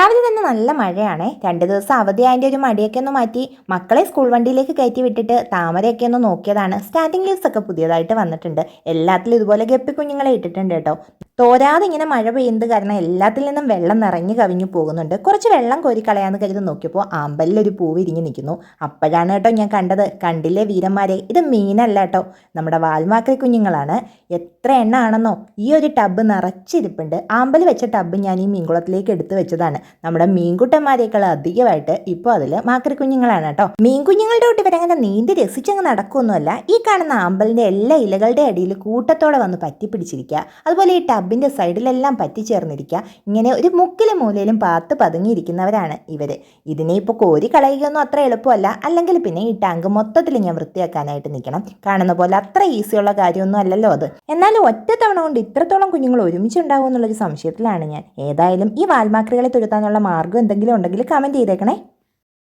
രാവിലെ തന്നെ നല്ല മഴയാണേ. 2 ദിവസം അവധിയായതിൻ്റെ ഒരു മടിയൊക്കെ ഒന്ന് മാറ്റി മക്കളെ സ്കൂൾ വണ്ടിയിലേക്ക് കയറ്റി വിട്ടിട്ട് താമരയൊക്കെ ഒന്ന് നോക്കിയതാണ്. സ്റ്റാൻഡിങ് ലീവ്സ് ഒക്കെ പുതിയതായിട്ട് വന്നിട്ടുണ്ട്. എല്ലാത്തിലും ഇതുപോലെ ഗപ്പി കുഞ്ഞുങ്ങളെ ഇട്ടിട്ടുണ്ട് കേട്ടോ. തോരാതെ ഇങ്ങനെ മഴ പെയ്യുന്നത് കാരണം എല്ലാത്തിൽ നിന്നും വെള്ളം നിറഞ്ഞു കവിഞ്ഞു പോകുന്നുണ്ട്. കുറച്ച് വെള്ളം കോരിക്കളയാന്ന് കരുതി നോക്കിയപ്പോൾ ആമ്പലിലൊരു പൂവ് ഇരിഞ്ഞു നിൽക്കുന്നു. അപ്പോഴാണ് കേട്ടോ ഞാൻ കണ്ടത്. കണ്ടില്ലേ വീരന്മാരെ, ഇത് മീനല്ല കേട്ടോ, നമ്മുടെ വാൽമാക്രി കുഞ്ഞുങ്ങളാണ്. എത്ര എണ്ണ ആണെന്നോ, ഈ ഒരു ടബ് നിറച്ചിരിപ്പുണ്ട്. ആമ്പൽ വെച്ച ടബ് ഞാൻ ഈ മീൻകുളത്തിലേക്ക് എടുത്തു വെച്ചതാണ്. നമ്മുടെ മീൻകുട്ടന്മാരേക്കാൾ അധികമായിട്ട് ഇപ്പോൾ അതിൽ മാക്രി കുഞ്ഞുങ്ങളാണ് കേട്ടോ. മീൻകുഞ്ഞുങ്ങളുടെ തൊട്ട് ഇവരങ്ങനെ നീന്തി രസിച്ചങ്ങ് നടക്കുമൊന്നുമല്ല. ഈ കാണുന്ന ആമ്പലിൻ്റെ എല്ലാ ഇലകളുടെ അടിയിൽ കൂട്ടത്തോടെ വന്ന് പറ്റിപ്പിടിച്ചിരിക്കുക. അതുപോലെ ഈ ടബിൻ്റെ സൈഡിലെല്ലാം പറ്റിച്ചേർന്നിരിക്കുക. ഇങ്ങനെ ഒരു മുക്കിലും മൂലയിലും പാത്ത് പതുങ്ങിയിരിക്കുന്നവരാണ് ഇവർ. ഇതിനെ ഇപ്പോൾ കോരി കളയുകയൊന്നും അത്ര എളുപ്പമല്ല. അല്ലെങ്കിൽ പിന്നെ ഈ ടാങ്ക് മൊത്തത്തിൽ ഞാൻ വൃത്തിയാക്കാനായിട്ട് നിൽക്കണം. കാണുന്ന പോലെ അത്ര ഈസിയുള്ള കാര്യമൊന്നും അല്ലല്ലോ അത്. എന്നാലും ഒറ്റ തവണ കൊണ്ട് ഇത്രത്തോളം കുഞ്ഞുങ്ങൾ ഒരുമിച്ചുണ്ടാവും എന്നുള്ളൊരു സംശയത്തിലാണ് ഞാൻ. ഏതായാലും ഈ വാൽമാക്രികളെ തുരത്താനുള്ള മാർഗ്ഗം എന്തെങ്കിലും ഉണ്ടെങ്കിൽ കമൻറ്റ് ചെയ്തേക്കണേ.